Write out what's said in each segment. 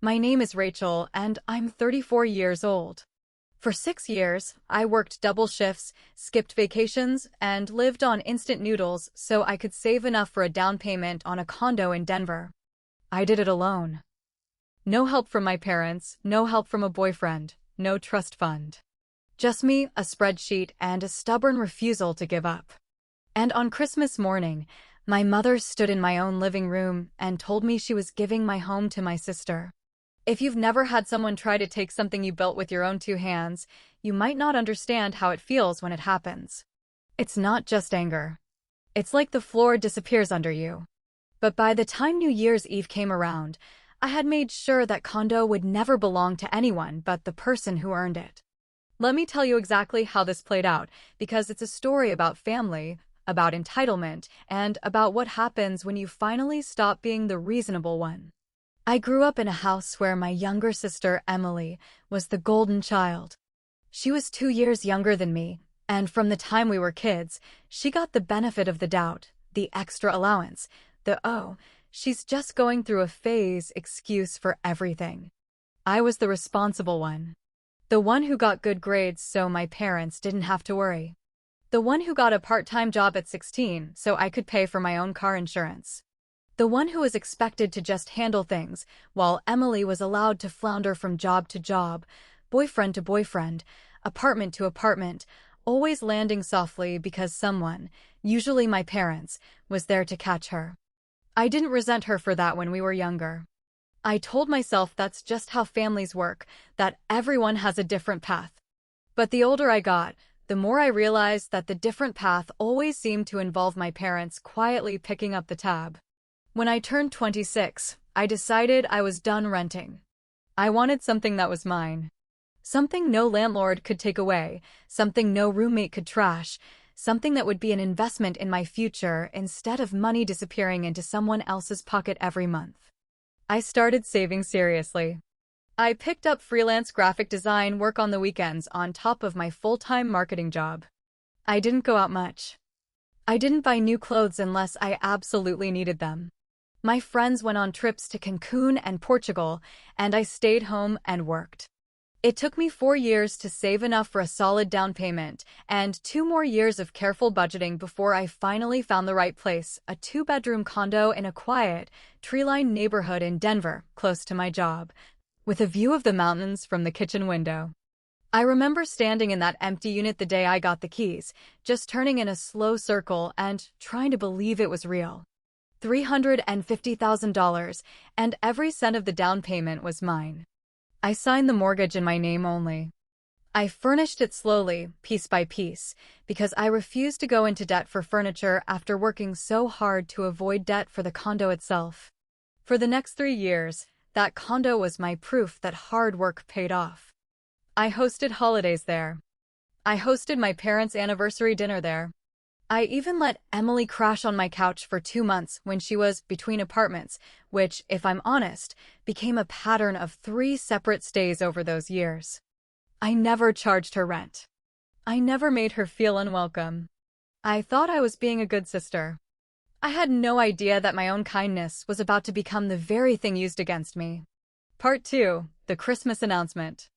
My name is Rachel, and I'm 34 years old. For 6 years, I worked double shifts, skipped vacations, and lived on instant noodles so I could save enough for a down payment on a condo in Denver. I did it alone. No help from my parents, no help from a boyfriend, no trust fund. Just me, a spreadsheet, and a stubborn refusal to give up. And on Christmas morning, my mother stood in my own living room and told me she was giving my home to my sister. If you've never had someone try to take something you built with your own two hands, you might not understand how it feels when it happens. It's not just anger. It's like the floor disappears under you. But by the time New Year's Eve came around, I had made sure that condo would never belong to anyone but the person who earned it. Let me tell you exactly how this played out, because it's a story about family, about entitlement, and about what happens when you finally stop being the reasonable one. I grew up in a house where my younger sister, Emily, was the golden child. She was 2 years younger than me, and from the time we were kids, she got the benefit of the doubt, the extra allowance, she's just going through a phase excuse for everything. I was the responsible one. The one who got good grades so my parents didn't have to worry. The one who got a part-time job at 16 so I could pay for my own car insurance. The one who was expected to just handle things, while Emily was allowed to flounder from job to job, boyfriend to boyfriend, apartment to apartment, always landing softly because someone, usually my parents, was there to catch her. I didn't resent her for that when we were younger. I told myself that's just how families work, that everyone has a different path. But the older I got, the more I realized that the different path always seemed to involve my parents quietly picking up the tab. When I turned 26, I decided I was done renting. I wanted something that was mine. Something no landlord could take away, something no roommate could trash, something that would be an investment in my future instead of money disappearing into someone else's pocket every month. I started saving seriously. I picked up freelance graphic design work on the weekends on top of my full-time marketing job. I didn't go out much. I didn't buy new clothes unless I absolutely needed them. My friends went on trips to Cancun and Portugal, and I stayed home and worked. It took me 4 years to save enough for a solid down payment, and 2 more years of careful budgeting before I finally found the right place, a 2-bedroom condo in a quiet, tree-lined neighborhood in Denver, close to my job, with a view of the mountains from the kitchen window. I remember standing in that empty unit the day I got the keys, just turning in a slow circle and trying to believe it was real. $350,000, and every cent of the down payment was mine. I signed the mortgage in my name only. I furnished it slowly, piece by piece, because I refused to go into debt for furniture after working so hard to avoid debt for the condo itself. For the next 3 years, that condo was my proof that hard work paid off. I hosted holidays there. I hosted my parents' anniversary dinner there. I even let Emily crash on my couch for 2 months when she was between apartments, which, if I'm honest, became a pattern of 3 separate stays over those years. I never charged her rent. I never made her feel unwelcome. I thought I was being a good sister. I had no idea that my own kindness was about to become the very thing used against me. Part 2. The Christmas Announcement.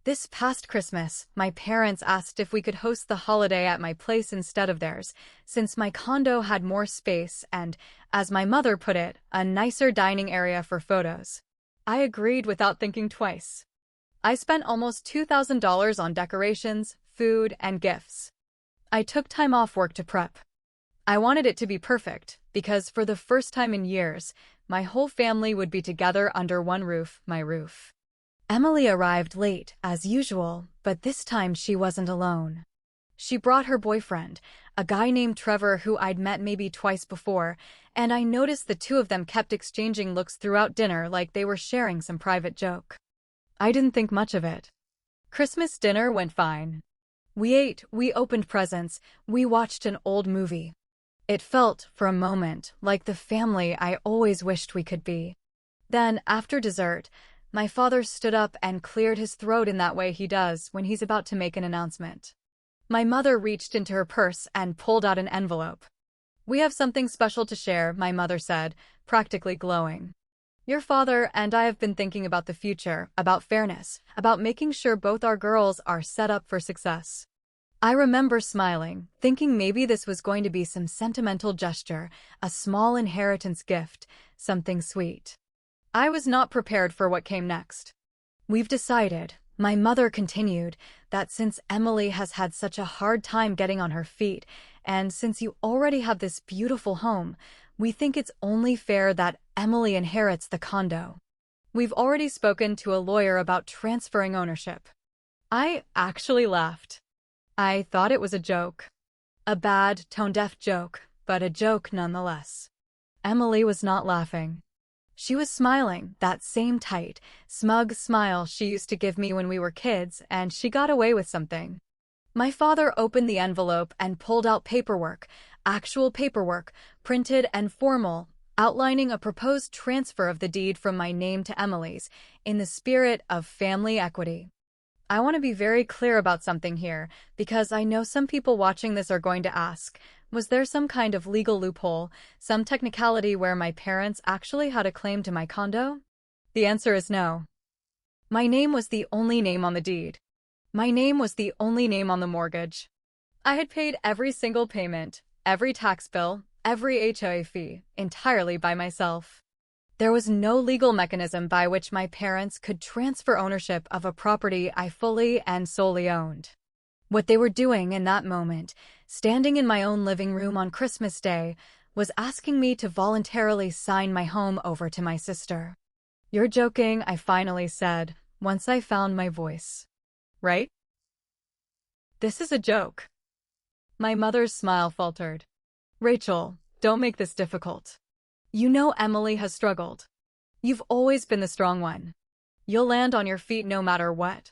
This past Christmas, my parents asked if we could host the holiday at my place instead of theirs, since my condo had more space and, as my mother put it, a nicer dining area for photos. I agreed without thinking twice. I spent almost $2,000 on decorations, food, and gifts. I took time off work to prep. I wanted it to be perfect, because for the first time in years, my whole family would be together under one roof, my roof. Emily arrived late, as usual, but this time she wasn't alone. She brought her boyfriend, a guy named Trevor who I'd met maybe twice before, and I noticed the two of them kept exchanging looks throughout dinner like they were sharing some private joke. I didn't think much of it. Christmas dinner went fine. We ate, we opened presents, we watched an old movie. It felt, for a moment, like the family I always wished we could be. Then, after dessert, my father stood up and cleared his throat in that way he does when he's about to make an announcement. My mother reached into her purse and pulled out an envelope. "We have something special to share," my mother said, practically glowing. Your father and I have been thinking about the future, about fairness, about making sure both our girls are set up for success. I remember smiling, thinking maybe this was going to be some sentimental gesture, a small inheritance gift, something sweet. I was not prepared for what came next. We've decided, my mother continued, that since Emily has had such a hard time getting on her feet, and since you already have this beautiful home, we think it's only fair that Emily inherits the condo. We've already spoken to a lawyer about transferring ownership. I actually laughed. I thought it was a joke. A bad, tone-deaf joke, but a joke nonetheless. Emily was not laughing. She was smiling, that same tight, smug smile she used to give me when we were kids, and she got away with something. My father opened the envelope and pulled out paperwork, actual paperwork, printed and formal, outlining a proposed transfer of the deed from my name to Emily's, in the spirit of family equity. I want to be very clear about something here, because I know some people watching this are going to ask, was there some kind of legal loophole, some technicality where my parents actually had a claim to my condo? The answer is no. My name was the only name on the deed. My name was the only name on the mortgage. I had paid every single payment, every tax bill, every HOA fee, entirely by myself. There was no legal mechanism by which my parents could transfer ownership of a property I fully and solely owned. What they were doing in that moment, standing in my own living room on Christmas Day, was asking me to voluntarily sign my home over to my sister. "You're joking," I finally said, once I found my voice. "Right? This is a joke." My mother's smile faltered. "Rachel, don't make this difficult. You know Emily has struggled. You've always been the strong one. You'll land on your feet no matter what.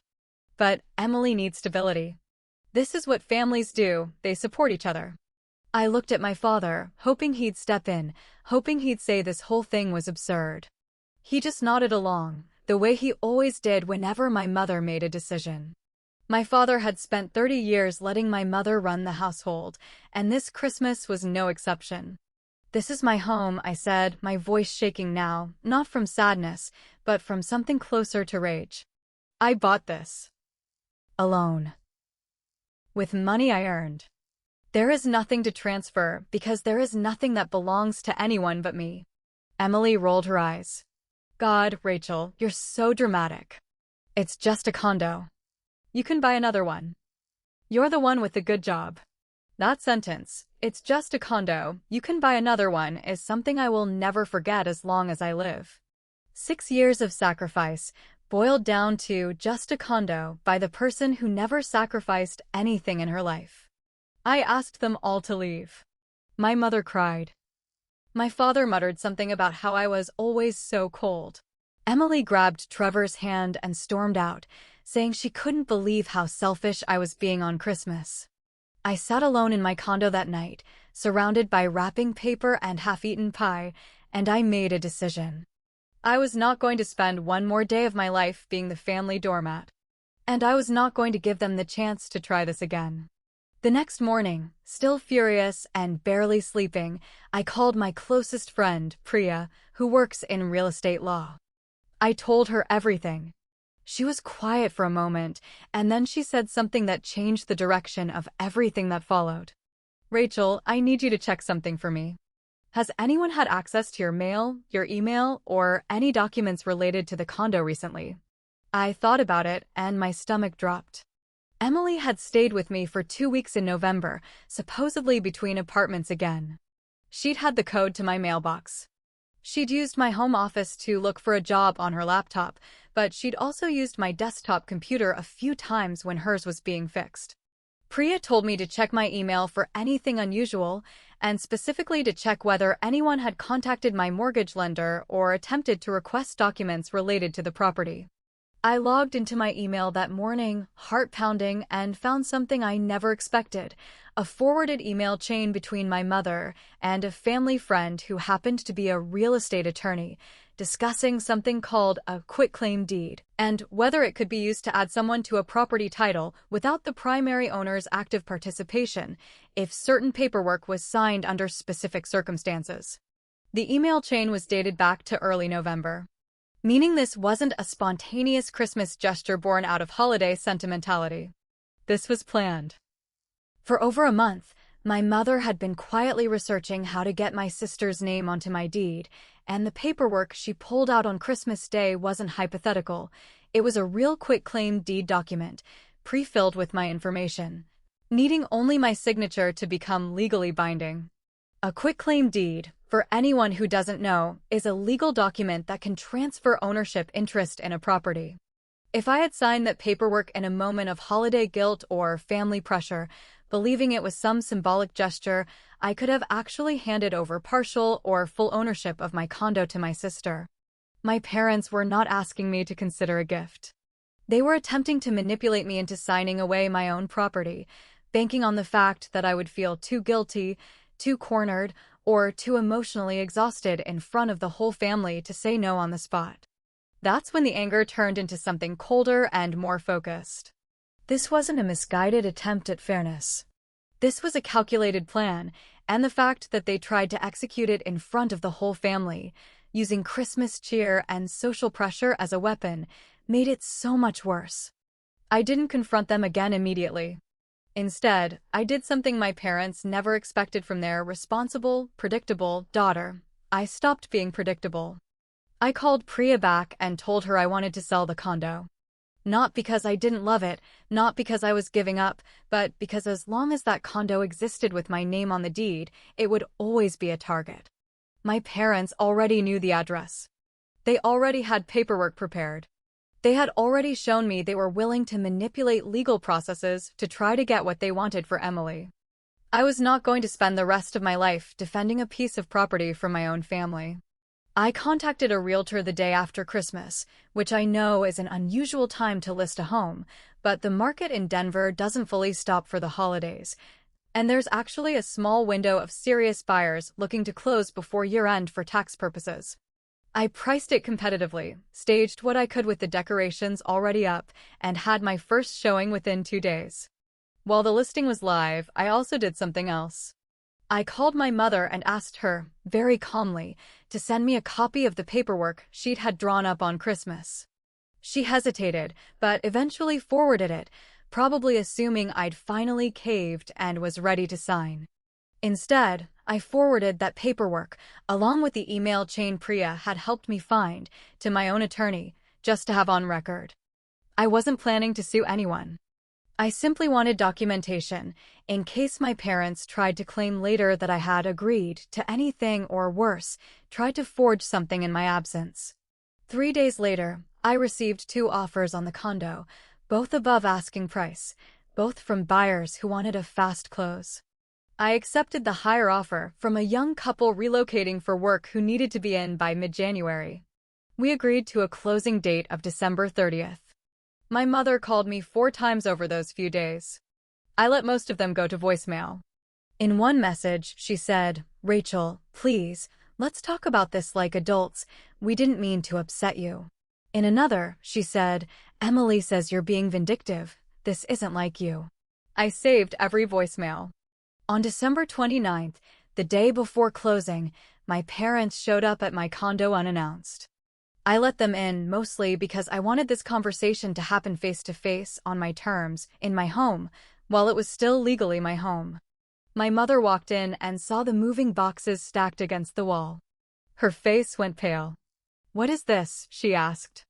But Emily needs stability. This is what families do, they support each other." I looked at my father, hoping he'd step in, hoping he'd say this whole thing was absurd. He just nodded along, the way he always did whenever my mother made a decision. My father had spent 30 years letting my mother run the household, and this Christmas was no exception. "This is my home," I said, my voice shaking now, not from sadness, but from something closer to rage. "I bought this. Alone. With money I earned. There is nothing to transfer because there is nothing that belongs to anyone but me." Emily rolled her eyes. "God, Rachel, you're so dramatic. It's just a condo. You can buy another one. You're the one with the good job." That sentence, "it's just a condo, you can buy another one," is something I will never forget as long as I live. 6 years of sacrifice, boiled down to just a condo by the person who never sacrificed anything in her life. I asked them all to leave. My mother cried. My father muttered something about how I was always so cold. Emily grabbed Trevor's hand and stormed out, saying she couldn't believe how selfish I was being on Christmas. I sat alone in my condo that night, surrounded by wrapping paper and half-eaten pie, and I made a decision. I was not going to spend one more day of my life being the family doormat. And I was not going to give them the chance to try this again. The next morning, still furious and barely sleeping, I called my closest friend, Priya, who works in real estate law. I told her everything. She was quiet for a moment, and then she said something that changed the direction of everything that followed. "Rachel, I need you to check something for me. Has anyone had access to your mail, your email, or any documents related to the condo recently?" I thought about it, and my stomach dropped. Emily had stayed with me for 2 weeks in November, supposedly between apartments again. She'd had the code to my mailbox. She'd used my home office to look for a job on her laptop, but she'd also used my desktop computer a few times when hers was being fixed. Priya told me to check my email for anything unusual, and specifically to check whether anyone had contacted my mortgage lender or attempted to request documents related to the property. I logged into my email that morning, heart pounding, and found something I never expected, a forwarded email chain between my mother and a family friend who happened to be a real estate attorney, discussing something called a quitclaim deed, and whether it could be used to add someone to a property title without the primary owner's active participation, if certain paperwork was signed under specific circumstances. The email chain was dated back to early November, meaning this wasn't a spontaneous Christmas gesture born out of holiday sentimentality. This was planned. For over a month, my mother had been quietly researching how to get my sister's name onto my deed, and the paperwork she pulled out on Christmas Day wasn't hypothetical. It was a real quitclaim deed document, pre-filled with my information, needing only my signature to become legally binding. A quitclaim deed, for anyone who doesn't know, is a legal document that can transfer ownership interest in a property. If I had signed that paperwork in a moment of holiday guilt or family pressure, believing it was some symbolic gesture, I could have actually handed over partial or full ownership of my condo to my sister. My parents were not asking me to consider a gift. They were attempting to manipulate me into signing away my own property, banking on the fact that I would feel too guilty, too cornered, or too emotionally exhausted in front of the whole family to say no on the spot. That's when the anger turned into something colder and more focused. This wasn't a misguided attempt at fairness. This was a calculated plan, and the fact that they tried to execute it in front of the whole family, using Christmas cheer and social pressure as a weapon, made it so much worse. I didn't confront them again immediately. Instead, I did something my parents never expected from their responsible, predictable daughter. I stopped being predictable. I called Priya back and told her I wanted to sell the condo. Not because I didn't love it, not because I was giving up, but because as long as that condo existed with my name on the deed, it would always be a target. My parents already knew the address. They already had paperwork prepared. They had already shown me they were willing to manipulate legal processes to try to get what they wanted for Emily. I was not going to spend the rest of my life defending a piece of property from my own family. I contacted a realtor the day after Christmas, which I know is an unusual time to list a home, but the market in Denver doesn't fully stop for the holidays, and there's actually a small window of serious buyers looking to close before year-end for tax purposes. I priced it competitively, staged what I could with the decorations already up, and had my first showing within 2 days. While the listing was live, I also did something else. I called my mother and asked her, very calmly, to send me a copy of the paperwork she'd had drawn up on Christmas. She hesitated, but eventually forwarded it, probably assuming I'd finally caved and was ready to sign. Instead, I forwarded that paperwork, along with the email chain Priya had helped me find, to my own attorney, just to have on record. I wasn't planning to sue anyone. I simply wanted documentation, in case my parents tried to claim later that I had agreed to anything or worse, tried to forge something in my absence. 3 days later, I received 2 offers on the condo, both above asking price, both from buyers who wanted a fast close. I accepted the higher offer from a young couple relocating for work who needed to be in by mid-January. We agreed to a closing date of December 30th. My mother called me 4 times over those few days. I let most of them go to voicemail. In one message, she said, "Rachel, please, let's talk about this like adults. We didn't mean to upset you." In another, she said, "Emily says you're being vindictive. This isn't like you." I saved every voicemail. On December 29th, the day before closing, my parents showed up at my condo unannounced. I let them in mostly because I wanted this conversation to happen face-to-face on my terms, in my home, while it was still legally my home. My mother walked in and saw the moving boxes stacked against the wall. Her face went pale. "What is this?" she asked.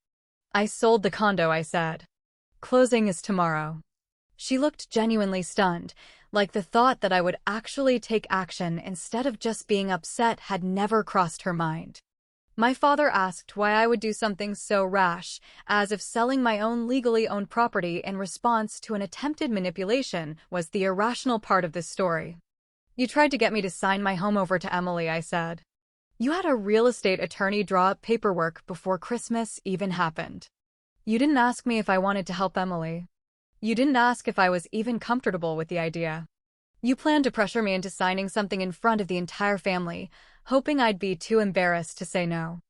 "I sold the condo," I said. "Closing is tomorrow." She looked genuinely stunned, like the thought that I would actually take action instead of just being upset had never crossed her mind. My father asked why I would do something so rash, as if selling my own legally owned property in response to an attempted manipulation was the irrational part of this story. "You tried to get me to sign my home over to Emily," I said. "You had a real estate attorney draw up paperwork before Christmas even happened. You didn't ask me if I wanted to help Emily. You didn't ask if I was even comfortable with the idea. You planned to pressure me into signing something in front of the entire family, hoping I'd be too embarrassed to say no."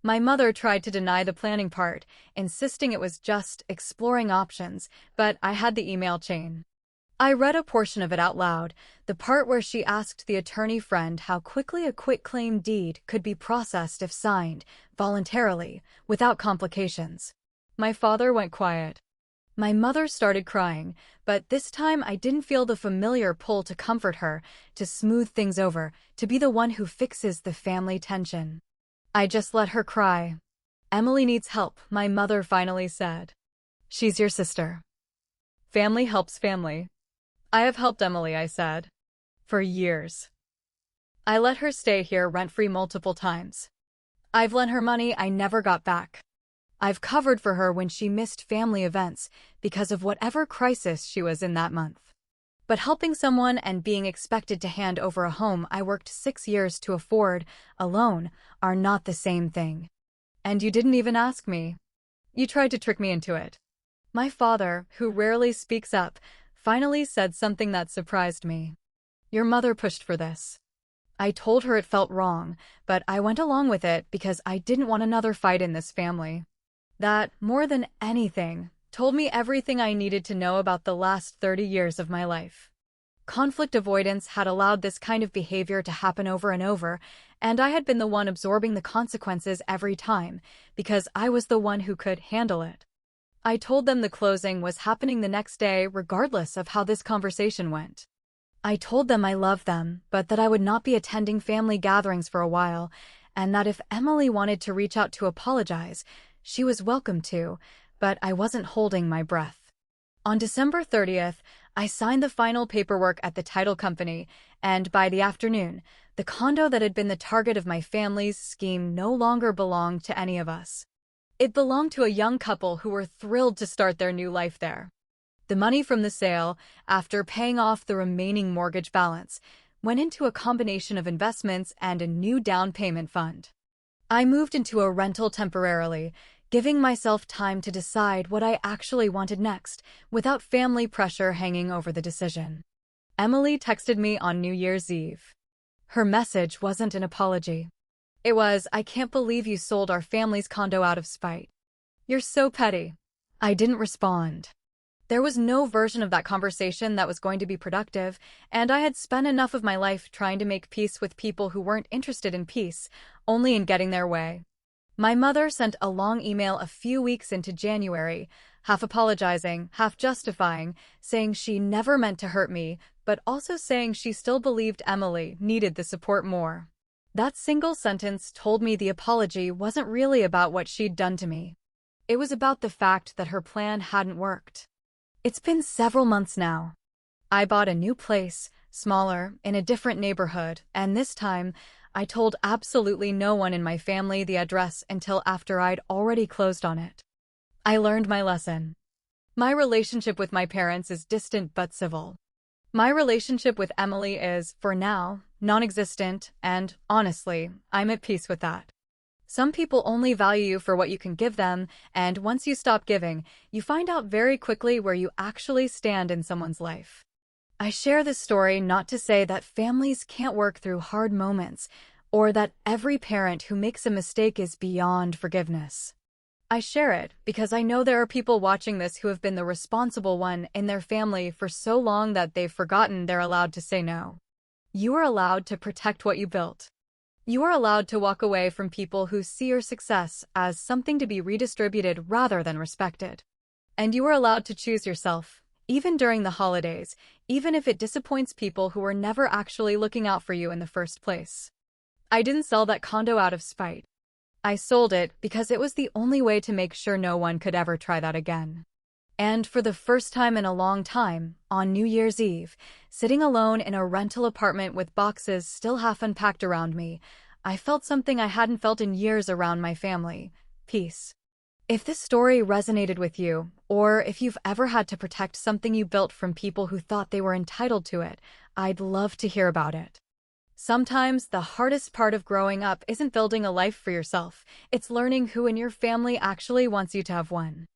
My mother tried to deny the planning part, insisting it was just exploring options, but I had the email chain. I read a portion of it out loud, the part where she asked the attorney friend how quickly a quitclaim deed could be processed if signed, voluntarily, without complications. My father went quiet. My mother started crying, but this time I didn't feel the familiar pull to comfort her, to smooth things over, to be the one who fixes the family tension. I just let her cry. Emily needs help, my mother finally said. She's your sister. Family helps family. I have helped Emily, I said. For years. I let her stay here rent-free multiple times. I've lent her money I never got back. I've covered for her when she missed family events because of whatever crisis she was in that month. But helping someone and being expected to hand over a home I worked 6 years to afford, alone, are not the same thing. And you didn't even ask me. You tried to trick me into it. My father, who rarely speaks up, finally said something that surprised me. Your mother pushed for this. I told her it felt wrong, but I went along with it because I didn't want another fight in this family. That, more than anything, told me everything I needed to know about the last 30 years of my life. Conflict avoidance had allowed this kind of behavior to happen over and over, and I had been the one absorbing the consequences every time, because I was the one who could handle it. I told them the closing was happening the next day regardless of how this conversation went. I told them I loved them, but that I would not be attending family gatherings for a while, and that if Emily wanted to reach out to apologize, she was welcome to, but I wasn't holding my breath. On December 30th, I signed the final paperwork at the title company, and by the afternoon, the condo that had been the target of my family's scheme no longer belonged to any of us. It belonged to a young couple who were thrilled to start their new life there. The money from the sale, after paying off the remaining mortgage balance, went into a combination of investments and a new down payment fund. I moved into a rental temporarily, giving myself time to decide what I actually wanted next, without family pressure hanging over the decision. Emily texted me on New Year's Eve. Her message wasn't an apology. It was, "I can't believe you sold our family's condo out of spite. You're so petty." I didn't respond. There was no version of that conversation that was going to be productive, and I had spent enough of my life trying to make peace with people who weren't interested in peace, only in getting their way. My mother sent a long email a few weeks into January, half apologizing, half justifying, saying she never meant to hurt me, but also saying she still believed Emily needed the support more. That single sentence told me the apology wasn't really about what she'd done to me. It was about the fact that her plan hadn't worked. It's been several months now. I bought a new place, smaller, in a different neighborhood, and this time, I told absolutely no one in my family the address until after I'd already closed on it. I learned my lesson. My relationship with my parents is distant but civil. My relationship with Emily is, for now, non-existent, and, honestly, I'm at peace with that. Some people only value you for what you can give them, and once you stop giving, you find out very quickly where you actually stand in someone's life. I share this story not to say that families can't work through hard moments, or that every parent who makes a mistake is beyond forgiveness. I share it because I know there are people watching this who have been the responsible one in their family for so long that they've forgotten they're allowed to say no. You are allowed to protect what you built. You are allowed to walk away from people who see your success as something to be redistributed rather than respected. And you are allowed to choose yourself, even during the holidays, even if it disappoints people who were never actually looking out for you in the first place. I didn't sell that condo out of spite. I sold it because it was the only way to make sure no one could ever try that again. And for the first time in a long time, on New Year's Eve, sitting alone in a rental apartment with boxes still half unpacked around me, I felt something I hadn't felt in years around my family: peace. If this story resonated with you, or if you've ever had to protect something you built from people who thought they were entitled to it, I'd love to hear about it. Sometimes the hardest part of growing up isn't building a life for yourself, it's learning who in your family actually wants you to have one.